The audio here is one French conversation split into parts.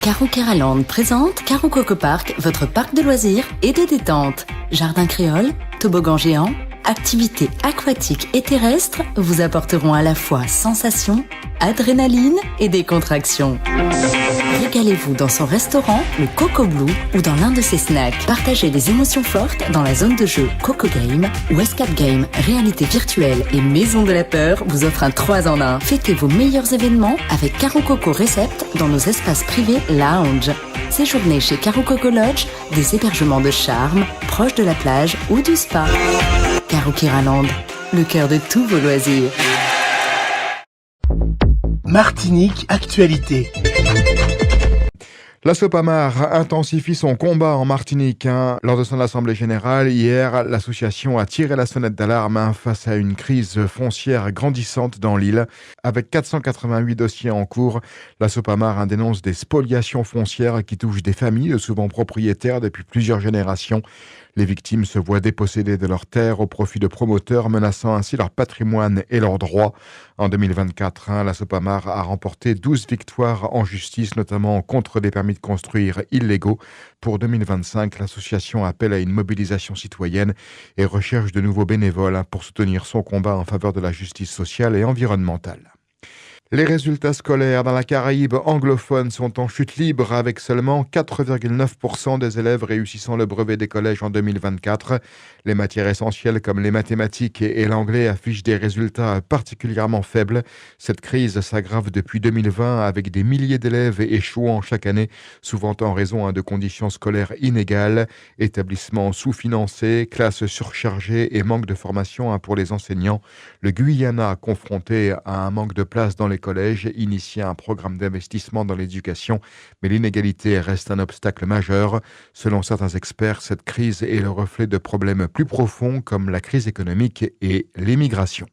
Caro Keraland présente Caro Coco Park, votre parc de loisirs et de détente. Jardin créole, toboggan géant, activités aquatiques et terrestres vous apporteront à la fois sensations, adrénaline et décontraction. Régalez-vous dans son restaurant, le Coco Blue, ou dans l'un de ses snacks. Partagez des émotions fortes dans la zone de jeu Coco Game, où Escape Game, réalité virtuelle et Maison de la Peur vous offrent un 3 en 1. Fêtez vos meilleurs événements avec Caro Coco Recept dans nos espaces privés lounge. Séjournez chez Caro Coco Lodge, des hébergements de charme, proches de la plage ou du spa. Caro Keraland, le cœur de tous vos loisirs. Martinique Actualité. La Sopamar intensifie son combat en Martinique. Lors de son assemblée générale, hier, l'association a tiré la sonnette d'alarme face à une crise foncière grandissante dans l'île. Avec 488 dossiers en cours, la Sopamar dénonce des spoliations foncières qui touchent des familles, souvent propriétaires depuis plusieurs générations. Les victimes se voient dépossédées de leurs terres au profit de promoteurs, menaçant ainsi leur patrimoine et leurs droits. En 2024, la Sopamar a remporté 12 victoires en justice, notamment contre des permis de construire illégaux. Pour 2025, l'association appelle à une mobilisation citoyenne et recherche de nouveaux bénévoles pour soutenir son combat en faveur de la justice sociale et environnementale. Les résultats scolaires dans la Caraïbe anglophone sont en chute libre avec seulement 4,9% des élèves réussissant le brevet des collèges en 2024. Les matières essentielles comme les mathématiques et l'anglais affichent des résultats particulièrement faibles. Cette crise s'aggrave depuis 2020 avec des milliers d'élèves échouant chaque année, souvent en raison de conditions scolaires inégales, établissements sous-financés, classes surchargées et manque de formation pour les enseignants. Le Guyana, confronté à un manque de place dans les collèges, initie un programme d'investissement dans l'éducation, mais l'inégalité reste un obstacle majeur. Selon certains experts, cette crise est le reflet de problèmes plus profonds comme la crise économique et l'immigration.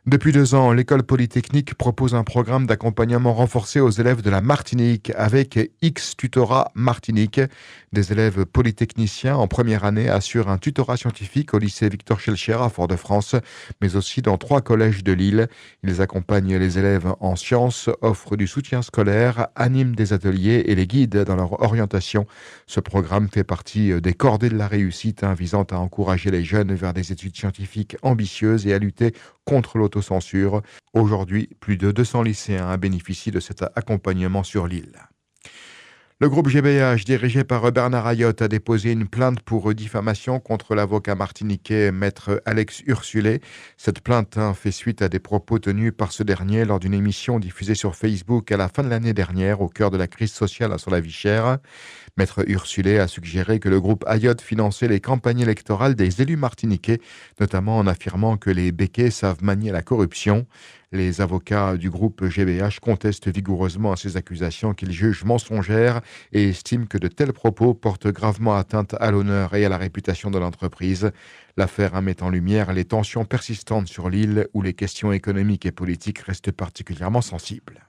Depuis 2 ans, l'école polytechnique propose un programme d'accompagnement renforcé aux élèves de la Martinique avec X-Tutorat Martinique. Des élèves polytechniciens en première année assurent un tutorat scientifique au lycée Victor Schellcher à Fort-de-France, mais aussi dans 3 collèges de l'île. Ils accompagnent les élèves en sciences, offrent du soutien scolaire, animent des ateliers et les guident dans leur orientation. Ce programme fait partie des cordées de la réussite, visant à encourager les jeunes vers des études scientifiques ambitieuses et à lutter contre l'autocensure. Aujourd'hui, plus de 200 lycéens bénéficient de cet accompagnement sur l'île. Le groupe GBH, dirigé par Bernard Ayotte, a déposé une plainte pour diffamation contre l'avocat martiniquais maître Alex Ursulé. Cette plainte fait suite à des propos tenus par ce dernier lors d'une émission diffusée sur Facebook à la fin de l'année dernière, au cœur de la crise sociale sur la vie chère. Maître Ursulé a suggéré que le groupe Ayotte finançait les campagnes électorales des élus martiniquais, notamment en affirmant que les béquets savent manier la corruption. Les avocats du groupe GBH contestent vigoureusement ces accusations qu'ils jugent mensongères et estiment que de tels propos portent gravement atteinte à l'honneur et à la réputation de l'entreprise. L'affaire met en lumière les tensions persistantes sur l'île où les questions économiques et politiques restent particulièrement sensibles.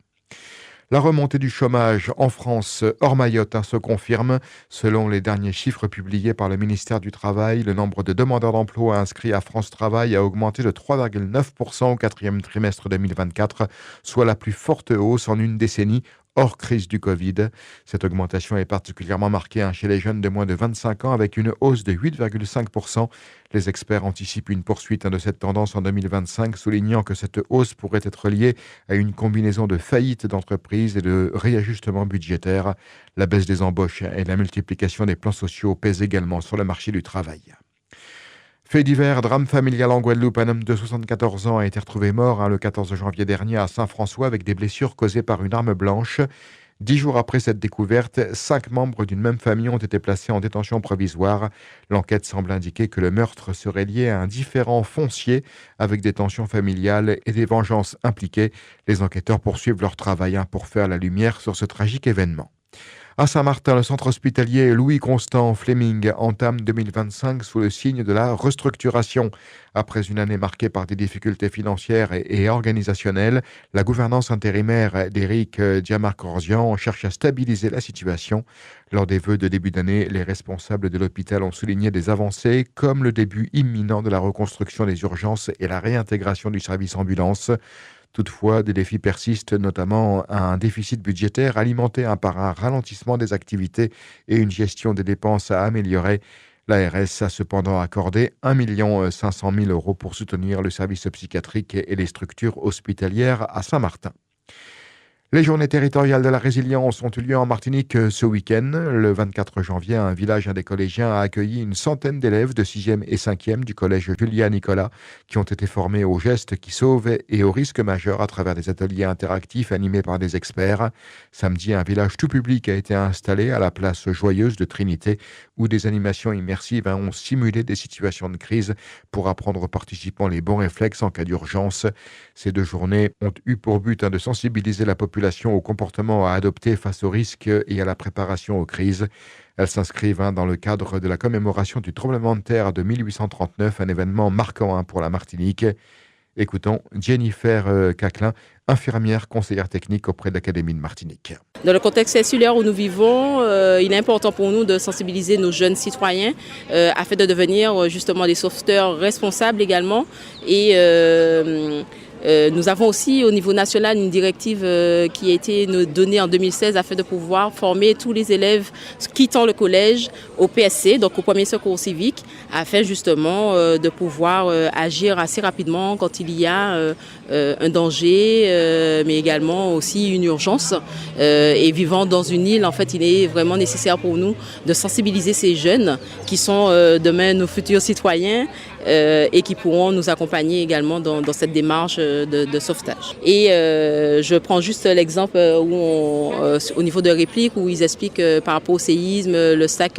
La remontée du chômage en France hors Mayotte se confirme. Selon les derniers chiffres publiés par le ministère du Travail, le nombre de demandeurs d'emploi inscrits à France Travail a augmenté de 3,9% au 4e trimestre 2024, soit la plus forte hausse en une décennie, hors crise du Covid. Cette augmentation est particulièrement marquée chez les jeunes de moins de 25 ans avec une hausse de 8,5%. Les experts anticipent une poursuite de cette tendance en 2025, soulignant que cette hausse pourrait être liée à une combinaison de faillites d'entreprises et de réajustements budgétaires. La baisse des embauches et la multiplication des plans sociaux pèsent également sur le marché du travail. Fait divers, drame familial en Guadeloupe, un homme de 74 ans a été retrouvé mort le 14 janvier dernier à Saint-François avec des blessures causées par une arme blanche. 10 jours après cette découverte, 5 membres d'une même famille ont été placés en détention provisoire. L'enquête semble indiquer que le meurtre serait lié à un différend foncier avec des tensions familiales et des vengeances impliquées. Les enquêteurs poursuivent leur travail pour faire la lumière sur ce tragique événement. À Saint-Martin, le centre hospitalier Louis-Constant Fleming entame 2025 sous le signe de la restructuration. Après une année marquée par des difficultés financières et organisationnelles, la gouvernance intérimaire d'Éric Diamarcorzian cherche à stabiliser la situation. Lors des vœux de début d'année, les responsables de l'hôpital ont souligné des avancées comme le début imminent de la reconstruction des urgences et la réintégration du service ambulance. Toutefois, des défis persistent, notamment un déficit budgétaire alimenté par un ralentissement des activités et une gestion des dépenses à améliorer. L'ARS a cependant accordé 1 500 000 € pour soutenir le service psychiatrique et les structures hospitalières à Saint-Martin. Les journées territoriales de la résilience ont eu lieu en Martinique ce week-end. Le 24 janvier, un village des collégiens a accueilli une centaine d'élèves de 6e et 5e du collège Julia Nicolas qui ont été formés aux gestes qui sauvent et aux risques majeurs à travers des ateliers interactifs animés par des experts. Samedi, un village tout public a été installé à la place Joyeuse de Trinité où des animations immersives ont simulé des situations de crise pour apprendre aux participants les bons réflexes en cas d'urgence. Ces 2 journées ont eu pour but de sensibiliser la population au comportement à adopter face aux risques et à la préparation aux crises. Elles s'inscrivent dans le cadre de la commémoration du tremblement de terre de 1839, un événement marquant pour la Martinique. Écoutons Jennifer Caclin, infirmière conseillère technique auprès de l'Académie de Martinique. Dans le contexte insulaire où nous vivons, il est important pour nous de sensibiliser nos jeunes citoyens afin de devenir justement des sauveteurs responsables également. Et nous avons aussi au niveau national une directive qui a été donnée en 2016 afin de pouvoir former tous les élèves quittant le collège au PSC, donc au premier secours civique, afin justement de pouvoir agir assez rapidement quand il y a un danger, mais également aussi une urgence. Et vivant dans une île, en fait, il est vraiment nécessaire pour nous de sensibiliser ces jeunes qui sont demain nos futurs citoyens et qui pourront nous accompagner également dans cette démarche de sauvetage. Et je prends juste l'exemple où au niveau de réplique où ils expliquent par rapport au séisme, le sac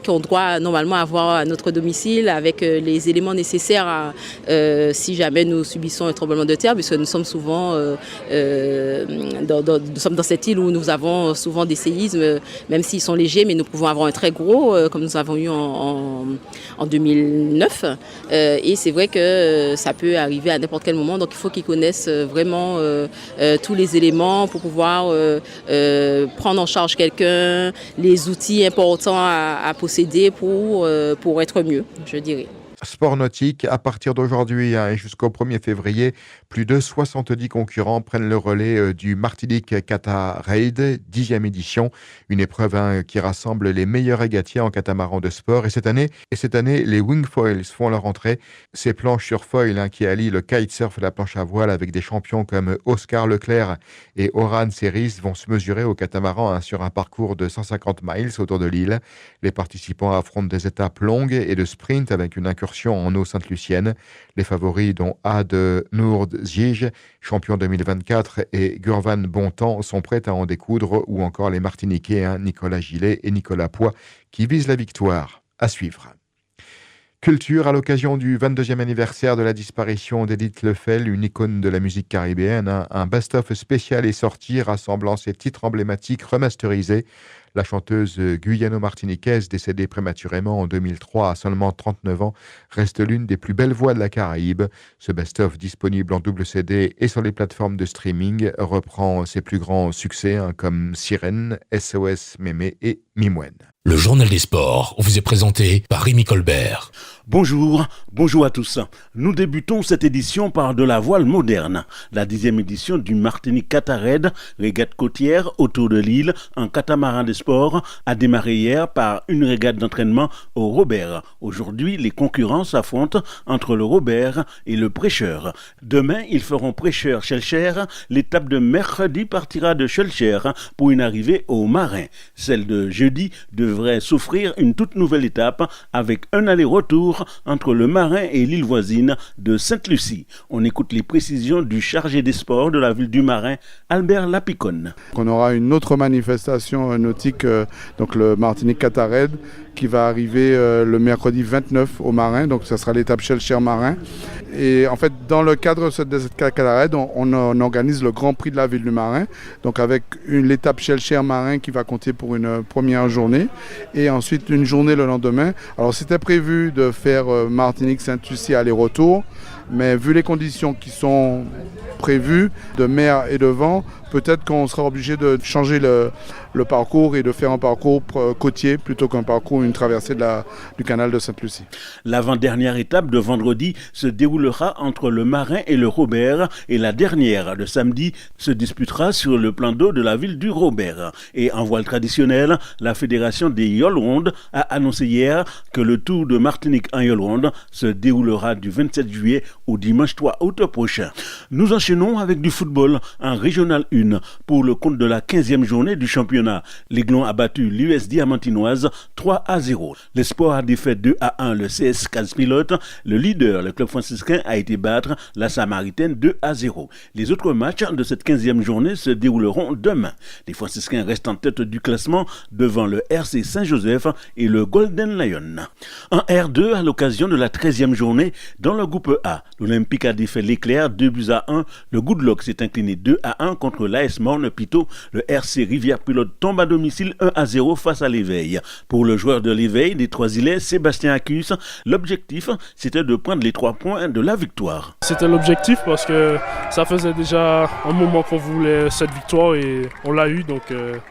qu'on doit normalement avoir à notre domicile avec les éléments nécessaires si jamais nous subissons un tremblement de terre, puisque nous sommes souvent nous sommes dans cette île où nous avons souvent des séismes, même s'ils sont légers, mais nous pouvons avoir un très gros, comme nous avons eu en 2009. Et c'est vrai que ça peut arriver à n'importe quel moment, donc il faut qu'ils connaissent vraiment tous les éléments pour pouvoir prendre en charge quelqu'un, les outils importants à posséder pour être mieux, je dirais. Sport nautique, à partir d'aujourd'hui et jusqu'au 1er février, plus de 70 concurrents prennent le relais du Martinique Kata Raid, 10e édition, une épreuve qui rassemble les meilleurs régatiers en catamaran de sport. Et cette année, les wingfoils font leur entrée. Ces planches sur foil qui allient le kitesurf et la planche à voile avec des champions comme Oscar Leclerc et Oran Series vont se mesurer au catamaran sur un parcours de 150 miles autour de l'île. Les participants affrontent des étapes longues et de sprint avec une incursion en eau Sainte-Lucienne. Les favoris dont Ad Noord Zige, champion 2024, et Gurvan Bontemps sont prêts à en découdre, ou encore les Martiniquais Nicolas Gillet et Nicolas Poix qui visent la victoire. À suivre. Culture, à l'occasion du 22e anniversaire de la disparition d'Edith Lefel, une icône de la musique caribéenne, un best-of spécial est sorti rassemblant ses titres emblématiques remasterisés. La chanteuse guyano-martiniquaise, décédée prématurément en 2003 à seulement 39 ans, reste l'une des plus belles voix de la Caraïbe. Ce best-of, disponible en double CD et sur les plateformes de streaming, reprend ses plus grands succès comme Sirène, SOS Mémé et Mimouen. Le journal des sports vous est présenté par Rémi Colbert. Bonjour à tous. Nous débutons cette édition par de la voile moderne. La 10e édition du Martinique Kata Raid, régate côtière autour de l'île, en catamaran de sport, a démarré hier par une régate d'entraînement au Robert. Aujourd'hui, les concurrents s'affrontent entre le Robert et le Prêcheur. Demain, ils feront Prêcheur-Schellcher. L'étape de mercredi partira de Schellcher pour une arrivée au Marin. Celle de jeudi devrait s'offrir une toute nouvelle étape avec un aller-retour entre le Marin et l'île voisine de Sainte-Lucie. On écoute les précisions du chargé des sports de la ville du Marin, Albert Lapiconne. On aura une autre manifestation nautique, donc le Martinique Kata Raid, qui va arriver le mercredi 29 au Marin, donc ça sera l'étape Schellcher Marin. Et en fait, dans le cadre de cette Kata Raid, on organise le Grand Prix de la ville du Marin, donc avec l'étape Schellcher Marin qui va compter pour une première journée, et ensuite une journée le lendemain. Alors c'était prévu de faire Martinique-Sainte-Lucie aller-retour, mais vu les conditions qui sont prévues de mer et de vent, peut-être qu'on sera obligé de changer le parcours et de faire un parcours côtier plutôt qu'un parcours, une traversée du canal de Sainte-Lucie. L'avant-dernière étape de vendredi se déroulera entre le Marin et le Robert et la dernière de samedi se disputera sur le plan d'eau de la ville du Robert. Et en voile traditionnelle, la Fédération des Yole-Rondes a annoncé hier que le Tour de Martinique en Yole-Ronde se déroulera du 27 juillet au dimanche 3 août prochain. Nous enchaînons avec du football en Régional 1 pour le compte de la 15e journée du championnat. L'Aiglon a battu l'US Diamantinoise 3-0. L'Espoir a défait 2-1 le CS Casse-Pilote. Le leader, le club franciscain, a été battre la Samaritaine 2-0. Les autres matchs de cette 15e journée se dérouleront demain. Les franciscains restent en tête du classement devant le RC Saint-Joseph et le Golden Lion. En R2, à l'occasion de la 13e journée, dans le groupe A, l'Olympique a défait l'Éclair 2-1. Le Goodluck s'est incliné 2-1 contre l'AS Morne-Pito. Le RC Rivière-Pilote tombe à domicile 1-0 face à l'Éveil. Pour le joueur de l'Éveil des Trois-Îlets, Sébastien Accus, l'objectif, c'était de prendre les 3 points de la victoire. C'était l'objectif parce que ça faisait déjà un moment qu'on voulait cette victoire et on l'a eu, donc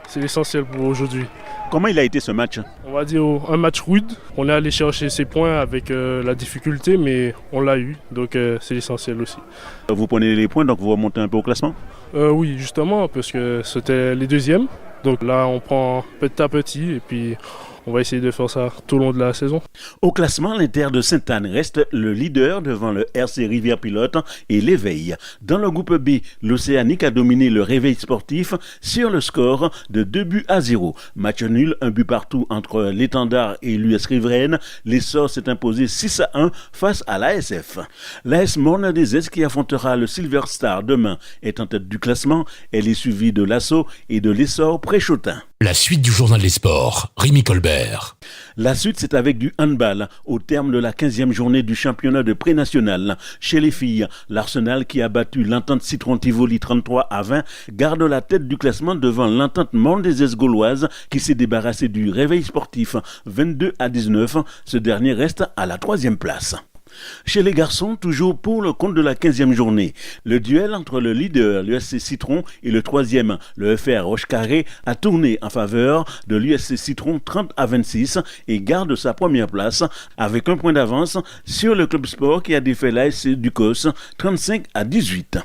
c'est l'essentiel pour aujourd'hui. Comment il a été ce match ? On va dire un match rude. On est allé chercher ses points avec la difficulté, mais on l'a eu, donc c'est l'essentiel aussi. Vous prenez les points, donc vous remontez un peu au classement ? Oui, justement, parce que c'était les deuxièmes. Donc là, on prend petit à petit et puis on va essayer de faire ça tout au long de la saison. Au classement, l'Inter de Sainte-Anne reste le leader devant le RC Rivière-Pilote et l'Éveil. Dans le groupe B, l'Océanique a dominé le Réveil sportif sur le score de 2-0. Match nul, 1 but partout entre l'Étendard et l'US Riveraine. L'Essor s'est imposé 6-1 face à l'ASF. L'AS Morne des Est qui affrontera le Silver Star demain est en tête du classement. Elle est suivie de l'Asso et de l'Essor Préchotin. La suite du journal des sports, Rémi Colbert. La suite, c'est avec du handball. Au terme de la 15e journée du championnat de pré-national, chez les filles, l'Arsenal qui a battu l'Entente Citron Tivoli 33-20 garde la tête du classement devant l'Entente Mendezès gauloise qui s'est débarrassée du Réveil sportif 22-19. Ce dernier reste à la 3e place. Chez les garçons, toujours pour le compte de la 15e journée, le duel entre le leader, l'USC Citron, et le 3e, le FR Roche-Carré, a tourné en faveur de l'USC Citron 30-26 et garde sa première place avec un point d'avance sur le club sport qui a défait l'ASC Ducos 35-18.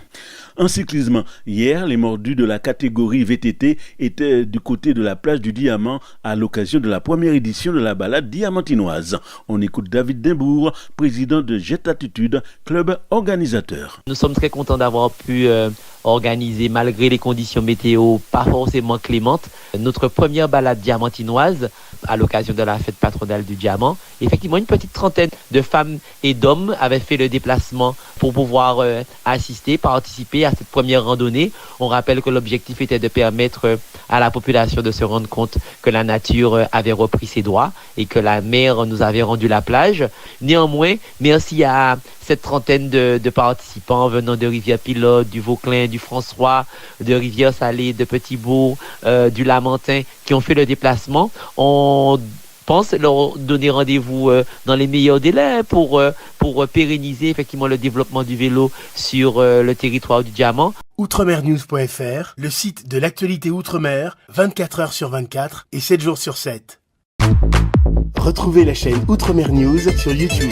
En cyclisme, hier, les mordus de la catégorie VTT étaient du côté de la plage du Diamant à l'occasion de la première édition de la balade diamantinoise. On écoute David Dimbourg, président de Jet Attitude, club organisateur. Nous sommes très contents d'avoir pu organiser, malgré les conditions météo pas forcément clémentes, notre première balade diamantinoise à l'occasion de la fête patronale du diamant. Effectivement, une petite trentaine de femmes et d'hommes avaient fait le déplacement pour pouvoir participer à cette première randonnée. On rappelle que l'objectif était de permettre à la population de se rendre compte que la nature avait repris ses droits et que la mer nous avait rendu la plage. Néanmoins, merci à cette trentaine de participants venant de Rivière-Pilote, du Vauclin, du François, de Rivière-Salée, de Petit-Bourg, du Lamentin, qui ont fait le déplacement. On pense leur donner rendez-vous dans les meilleurs délais pour pérenniser effectivement le développement du vélo sur le territoire du Diamant. Outremernews.fr, le site de l'actualité Outre-mer, 24 heures sur 24 et 7 jours sur 7. Retrouvez la chaîne Outremer News sur YouTube.